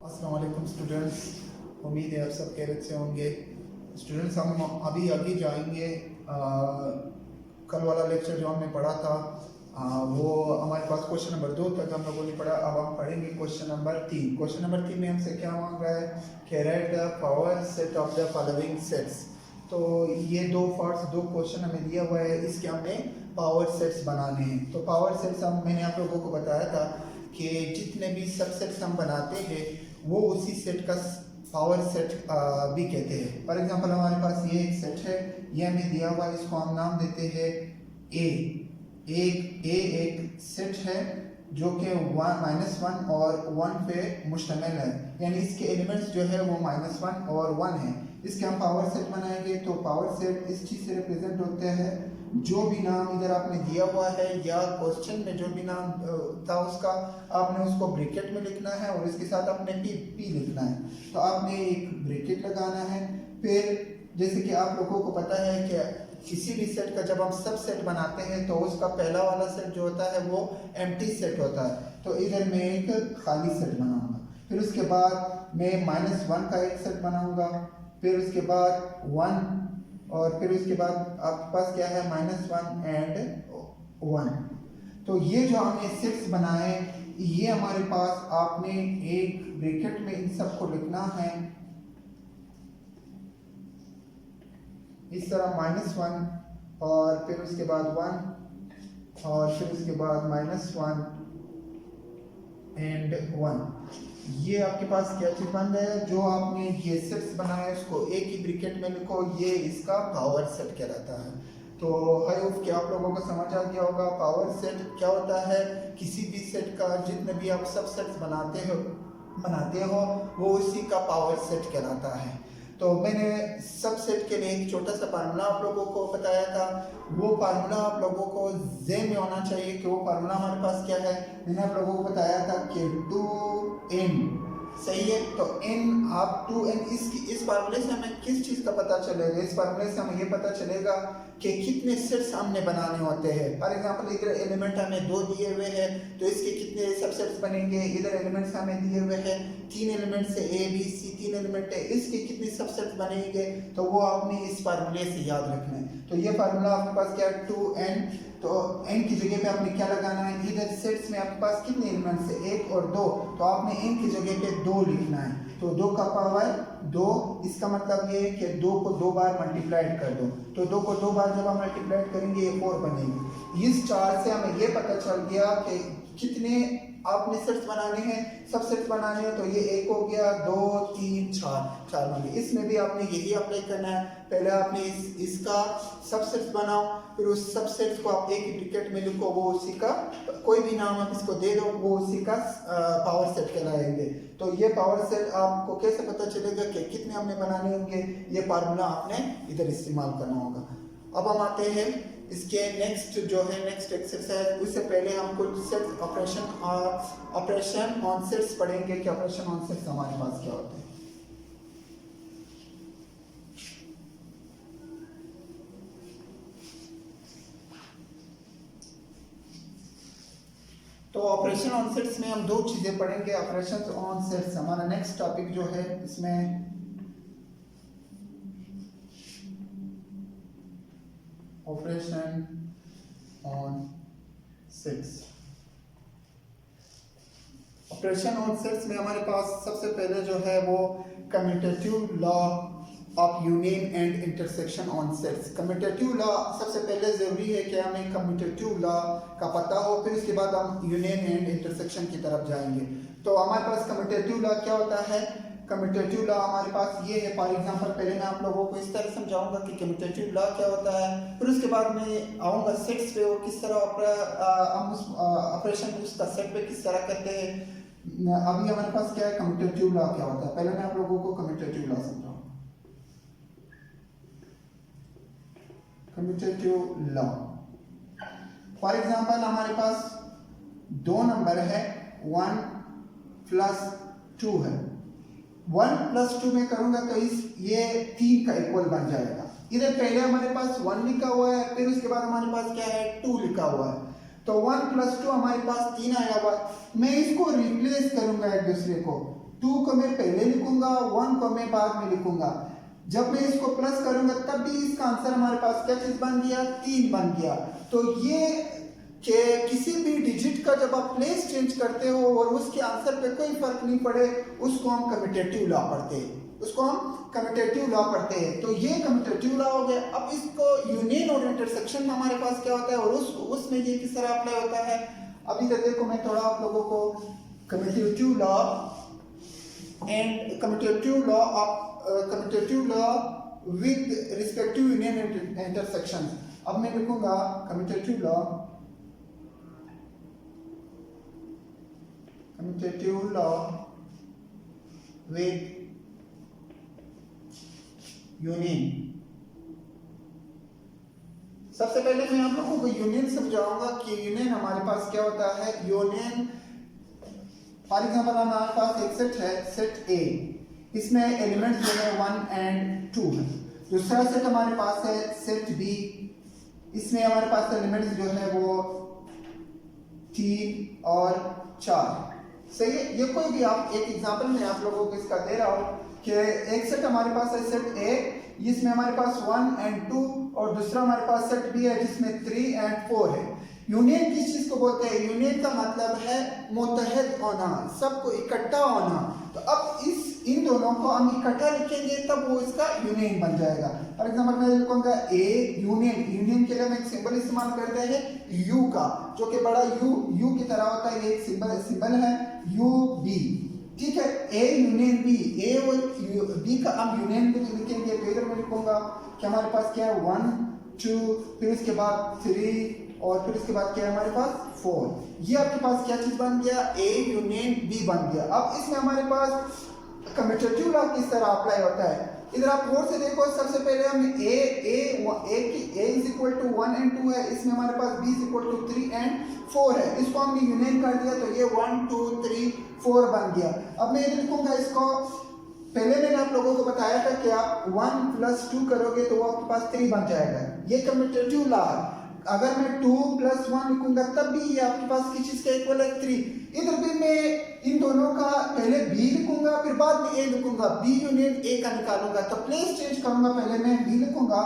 अस्सलाम वालेकुम स्टूडेंट्स, उम्मीद है आप सब खैरियत से होंगे। स्टूडेंट्स, हम अभी आगे जाएंगे। कल वाला लेक्चर जो हमने पढ़ा था वो हमारे पास क्वेश्चन नंबर 2 तक हम लोगों ने पढ़ा। अब हम पढ़ेंगे क्वेश्चन नंबर 3। क्वेश्चन नंबर 3 में हमसे क्या मांग रहा है कि right the power set of the following sets. तो ये दो क्वेश्चन हमें दिया हुआ है, इसके हमने पावर सेट्स बनाने हैं। तो पावर सेट्स मैंने आप लोगों को बताया था कि जितने भी सबसेट्स हम बनाते हैं वो उसी सेट का पावर सेट भी कहते हैं। फॉर एग्जांपल हमारे पास ये एक सेट है, ये हमें दिया हुआ है, इसको हम नाम देते हैं ए। एक सेट है जो कि -1 और 1 पे मुश्तमिल है, यानी इसके एलिमेंट्स जो है वो -1 और 1 है। इसके हम पावर सेट बनाएंगे। तो पावर सेट इस चीज़ से रिप्रेजेंट होते हैं, जो भी नाम इधर आपने दिया हुआ है या क्वेश्चन में जो भी नाम था उसका आपने उसको ब्रैकेट में लिखना है और इसके साथ आपने पी लिखना है। तो आपने एक ब्रैकेट लगाना है। फिर जैसे कि आप लोगों को पता है कि किसी भी सेट का जब हम सब सेट बनाते हैं तो उसका पहला वाला सेट जो होता है वो एम्प्टी सेट होता है। तो इधर मैं एक खाली सेट बनाऊंगा, फिर उसके बाद मैं -1 का एक सेट बनाऊंगा, फिर उसके बाद 1, और फिर उसके बाद आपके पास क्या है -1 एंड 1। तो ये जो हमने सेट्स बनाए, ये हमारे पास आपने एक ब्रैकेट में इन सबको लिखना है इस तरह -1 और फिर उसके बाद 1 और फिर उसके बाद -1 एंड 1। ये आपके पास क्या चीज बन गया है, जो आपने ये सेट्स बनाए उसको एक ही ब्रैकेट में लिखो, ये इसका पावर सेट कहलाता है। तो आई होप कि आप लोगों को समझ आ गया होगा पावर सेट क्या होता है। किसी भी सेट का जितने भी आप सब सेट्स बनाते हो वो उसी का पावर सेट कहलाता है। तो मैंने सब सेट के लिए एक छोटा सा फार्मूला आप लोगों को बताया था। वो फार्मूला आप लोगों को ज़हन में होना चाहिए कि वो फार्मूला हमारे पास क्या है। मैंने आप लोगों को बताया था कि 2n सही है। तो n आप 2n इस फार्मूले से हमें किस चीज़ का पता चलेगा, इस फार्मूले से हमें ये पता चलेगा कि कितने सेट्स हमने बनाने होते हैं। फॉर एग्जांपल इधर एलिमेंट हमें 2 दिए हुए हैं तो इसके कितने सबसेट्स बनेंगे। इधर एलिमेंट्स हमें दिए हुए हैं 3 एलिमेंट्स है, ए बी सी 3 एलिमेंट है, इसके कितने सबसेट्स बनेंगे तो वो आपने इस फार्मूले से याद रखना है। तो ये फार्मूला आपके पास क्या है 2n। तो n की जगह पे आपने क्या लगाना है, इधर सेट्स में आपके पास कितने एलिमेंट्स है 1 और 2, तो आपने n की जगह पे 2 लिखना है। तो 2 का पावर 2, इसका मतलब ये है कि 2 को 2 बार मल्टीप्लाइड कर दो। तो 2 को 2 बार जब हम मल्टीप्लाइड करेंगे ये 4 बनेगी। इस 4 से हमें ये पता चल गया कि कितने आपने सेट्स बनाने हैं, सब सेट्स बनाने हैं। तो ये 1 हो गया, 2 3 4 बन गए। इसमें भी आपने यही अप्लाई करना है। पहले आपने इसका सब सेट्स बनाओ, फिर उस सब सेट्स को आप एक ही ब्रैकेट में लिखो, वो उसी का कोई भी नाम आप इसको दे दो, वो उसी का पावर सेट कहलाएंगे। तो ये पावर सेट आपको कैसे पता चलेगा कि कितने हमने बनाने होंगे, ये फार्मूला आपने इधर इस्तेमाल करना होगा। अब हम आते हैं इसके नेक्स्ट एक्सरसाइज। उससे पहले हम कुछ सेट ऑपरेशन ऑन सेट्स पढ़ेंगे कि ऑपरेशन ऑन सेट्स हमारे पास क्या होते हैं। तो ऑपरेशन ऑन सेट्स में हम 2 चीजें पढ़ेंगे। ऑपरेशन ऑन सेट्स हमारा नेक्स्ट टॉपिक जो है, इसमें operation on sets. Operation on sets में हमारे पास सबसे पहले जो है वो commutative law of union and intersection on sets. Commutative law सबसे पहले जरूरी है कि हमें कम्यूटेटिव लॉ का पता हो, फिर उसके बाद हम यूनियन एंड इंटरसेक्शन की तरफ जाएंगे। तो हमारे पास कम्यूटेटिव लॉ क्या होता है। कम्यूटेटिव लॉ हमारे पास ये है। फॉर एग्जांपल पहले मैं आप लोगों को इस तरह समझाऊंगा कि कम्यूटेटिव लॉ क्या होता है, फिर उसके बाद मैं आऊँगा सेट्स पे और किस तरह हम उस ऑपरेशन उसका सेट पे किस तरह करते हैं। अभी हमारे पास क्या है, कम्यूटेटिव लॉ क्या होता है, पहले मैं आप लोगों को कम्यूटेटिव लॉ समझाऊंगा। कम्यूटेटिव लॉ, फॉर एग्जांपल हमारे पास 2 नंबर है, 1 + 2 है। 1 + 2 में करूंगा तो ये 3 का इक्वल बन जाएगा। इधर पहले हमारे पास 1 लिखा हुआ है, फिर उसके बाद हमारे पास क्या है 2 लिखा हुआ है। तो 1 + 2 हमारे पास 3 आया हुआ। मैं इसको रिप्लेस करूंगा एक दूसरे को, 2 को मैं पहले लिखूंगा, 1 को मैं बाद में लिखूंगा। जब मैं इसको प्लस करूंगा तब भी इसका आंसर हमारे पास क्या चीज बन गया, 3 बन गया। तो ये कि किसी भी डिजिट का जब आप प्लेस चेंज करते हो और उसके आंसर पे कोई फर्क नहीं पड़े, उसको हम कम्यूटेटिव लॉ पढ़ते हैं, उसको हम कम्यूटेटिव लॉ पढ़ते हैं। तो ये कम्यूटेटिव लॉ हो गया। अब इसको यूनियन और इंटरसेक्शन में हमारे पास क्या होता है और उसमें ये किस तरह अप्लाई होता है। अभी तक देखो मैं थोड़ा आप लोगों को commutative law and commutative law with respective union and intersection. अब मैं लिखूंगा कम्यूटेटिव लॉ with यूनियन। सबसे पहले मैं आप लोगों को यूनियन समझाऊंगा कि यूनियन हमारे पास क्या होता है। यूनियन फॉर एग्जांपल हमारे पास एक सेट है, सेट ए, इसमें एलिमेंट्स जो है 1 एंड 2 है। दूसरा सेट हमारे पास है सेट बी, इसमें हमारे पास एलिमेंट्स जो है वो 3 और 4। सही है। ये कोई भी आप एक एग्जांपल में आप लोगों को इसका दे रहा हूं कि एक सेट हमारे पास है सेट ए, जिसमें हमारे पास 1 एंड 2, और दूसरा हमारे पास सेट बी है जिसमें 3 एंड 4 है। यूनियन किस चीज को बोलते हैं? यूनियन का मतलब है मुत्तहद होना, सबको इकट्ठा होना। तो अब इन दोनों को हम इकट्ठा लिखेंगे तब वो इसका यूनियन बन जाएगा। फॉर एग्जांपल मैं लिखूंगा ए यूनियन। यूनियन के लिए हम एक सिंबल इस्तेमाल करते हैं यू का, जो कि बड़ा यू की तरह होता है। ये एक सिंबल है यू बी, ठीक है। ए यूनियन बी, ए और बी का हम यूनियन भी लिखेंगे। तो इधर मैं लिखूंगा कि हमारे पास क्या है 1 2, फिर इसके बाद 3 और फिर इसके बाद क्या है हमारे पास 4। ये आपके पास क्या चीज बन गया, ए यूनियन बी बन गया। अब इसमें हमारे पास कम्यूटेटिव लॉ किस तरह अप्लाई होता है, इधर आप गौर से देखो। सबसे पहले हम A is equal to 1 and 2 है, इसमें हमारे पास B is equal to 3 and 4 है। इसको हमने यूनियन कर दिया तो ये 1 2 3 4 बन गया। अब मैं इधर लिखूंगा इसको, पहले मैंने आप लोगों को बताया था कि आप 1 + 2 करोगे तो वो आपके पास 3 बन जाएगा। ये कम्यूटेटिव लॉ है। अगर मैं 2 + 1 लिखूंगा तब भी ये आपके पास किस चीज का इक्वल है, 3। इधर भी मैं इन दोनों का पहले बी लिखूंगा फिर बाद में ए लिखूंगा, बी यूनियन ए का निकालूंगा। तो प्लेस चेंज करूंगा, पहले मैं बी लिखूंगा,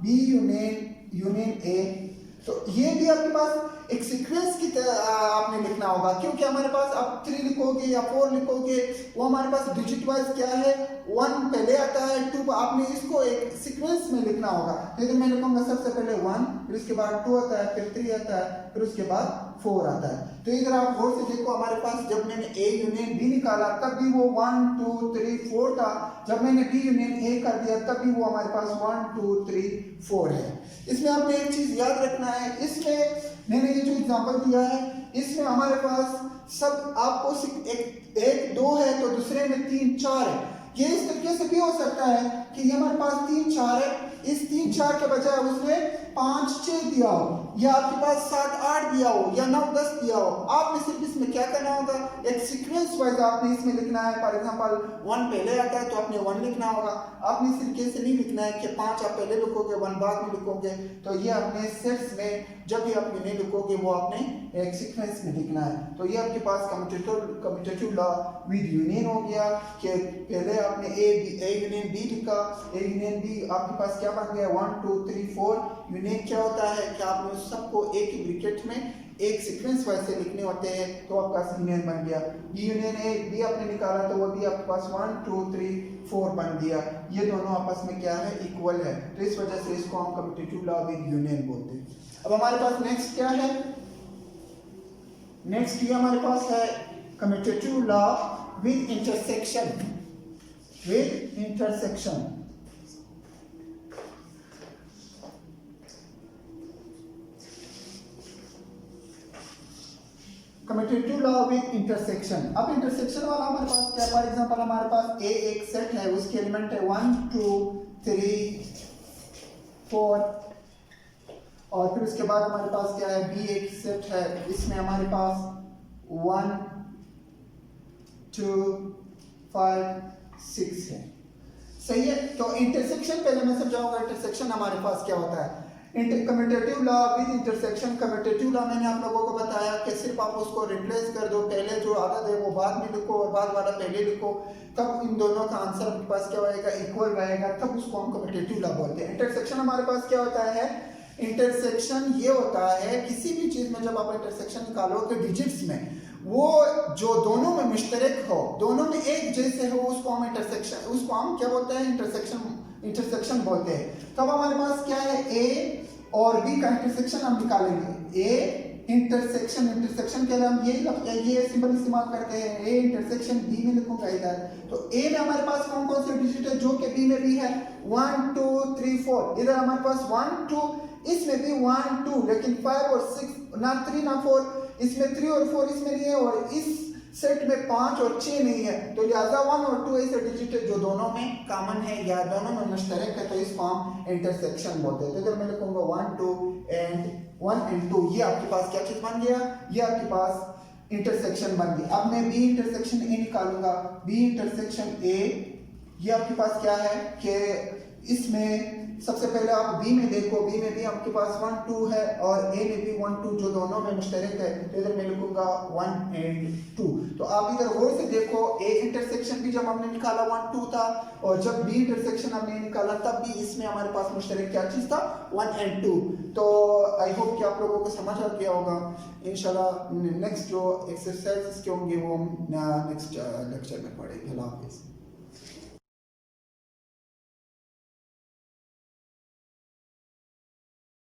बी यूनियन ए। तो ये भी आपके पास एक सीक्वेंस की तरह आपने लिखना होगा, क्योंकि हमारे पास आप 3 लिखोगे या 4 लिखोगे, वो हमारे पास डिजिट वाइज क्या है, 1 पहले आता है, 2 आपने इसको एक सीक्वेंस में लिखना होगा। तो मैं लिखूंगा सबसे पहले 1, फिर उसके बाद 2 आता है, फिर 3 आता है, फिर उसके बाद 4 आता है। तो इधर आप गौर से देखो, हमारे पास जब मैंने ए यूनियन बी निकाला तब भी वो 1 2 3 4 था। जब मैंने बी यूनियन ए कर दिया तब भी वो हमारे पास 1 2 3 4 है। इसमें आपने एक चीज याद रखना है, इसमें मैंने ये जो एग्जांपल दिया है इसमें हमारे पास सब आपको एक 2 है तो दूसरे में 3 4 है। ये इस तरीके से भी हो सकता है कि ये हमारे पास 3 4 है, इस 3 4 के बजाय उसने 5 6 दिया हो, या आपके पास 7 8 दिया हो, या 9 10 दिया हो। आपने सिर्फ इसमें क्या करना होगा, एक सीक्वेंस वाइज आपने इसमें लिखना है। फॉर एग्जांपल 1 पहले आता है तो आपने 1 लिखना होगा। आपने इस तरीके से नहीं लिखना है कि 5 आप पहले लिखोगे 1 बाद में लिखोगे। तो ये आपने सेट्स में जब भी आप यूनियन लिखोगे वो आपने एक सीक्वेंस में लिखना है। तो ये आपके पास कम्यूटेटिव लॉ विद यूनियन हो गया कि पहले आपने ए यूनियन बी लिखा, ए यूनियन बी आपके पास क्या बन गया 1 2 3 4। यूनियन क्या होता है कि आपने सबको एक ही ब्रैकेट में एक सीक्वेंस वाइज से लिखने होते हैं, तो आपका यूनियन बन गया। बी यूनियन ए बी आपने निकाला तो वो भी आपके पास 1 2 3 4 बन गया। ये दोनों आपस में क्या है, इक्वल है। तो इस वजह से इसको हम कम्यूटेटिव लॉ विद यूनियन बोलते हैं। अब हमारे पास नेक्स्ट क्या है, नेक्स्ट ये हमारे पास है commutative law with intersection. With intersection commutative law with intersection. अब इंटरसेक्शन वाला हमारे पास क्या है, फॉर एग्जांपल हमारे पास ए एक सेट है, उसके एलिमेंट है 1 2 3 4, और फिर उसके बाद हमारे पास क्या है, बी एक सेट है, इसमें हमारे पास 1 2 5 6 है। सही है। तो इंटरसेक्शन पहले मैं समझाऊंगा इंटरसेक्शन हमारे पास क्या होता है। Commutative law with intersection. Commutative law मैंने आप लोगों को बताया कि सिर्फ आप उसको रिप्लेस कर दो, पहले जो आदत है वो बाद में लिखो और बाद वाला पहले लिखो, तब इन दोनों का आंसर आपके पास क्या होएगा, इक्वल रहेगा, तब उसको हम कम्यूटेटिव लॉ बोलते हैं। इंटरसेक्शन हमारे पास क्या होता है, इंटरसेक्शन ये होता है किसी भी चीज में जब आप इंटरसेक्शन निकालोगे डिजिट्स में, वो जो दोनों में मुश्तरक हो, दोनों में एक जैसे हो, उसको हम इंटरसेक्शन, उसको हम क्या बोलते हैं, इंटरसेक्शन बोलते हैं। तब हमारे पास क्या है, ए और बी का इंटरसेक्शन हम निकालेंगे। ए इंटरसेक्शन के लिए हम ये सिंबल इस्तेमाल करते हैं, ए इंटरसेक्शन बी में लिखूंगा इधर। तो ए में हमारे पास कौन कौन से डिजिट है जो कि बी में भी है, 1 2 3 4, इधर हमारे पास 1 2, इसमें भी 1 2, लेकिन 5 और 6 ना 3 ना 4, इसमें 3 और 4 इसमें नहीं है, और इस सेट में 5 और 6 नहीं है, तो लिहाजा 1 और 2 ऐसे डिजिट है जो दोनों में कॉमन है या दोनों में मुश्तरक है, तो इसको हम इंटरसेक्शन बोलते हैं। तो इधर मैं लिखूंगा 1 2 एंड 2, ये आपके पास क्या चीज बन गया, ये आपके पास इंटरसेक्शन बन गई। अब मैं बी इंटरसेक्शन ए निकालूंगा, बी इंटरसेक्शन ए, ये आपके पास क्या है कि इसमें सबसे पहले आप बी में देखो, बी में भी आपके पास 1 2 है और ए में भी 1 2, जो दोनों में मुश्तरक है, तो इधर मैं लिखूंगा 1 एंड 2। तो आप इधर गौर से देखो, ए इंटरसेक्शन भी जब हमने निकाला 1 2 था, और जब बी इंटरसेक्शन हमने निकाला तब भी इसमें हमारे पास मुश्तरक क्या चीज था, 1 एंड 2। तो आई होप कि आप लोगों को समझ आ गया होगा। इंशाल्लाह नेक्स्ट जो एक्सरसाइज के होंगे वो हम नेक्स्ट लेक्चर में पढ़ेंगे। अल्लाह हाफिज़।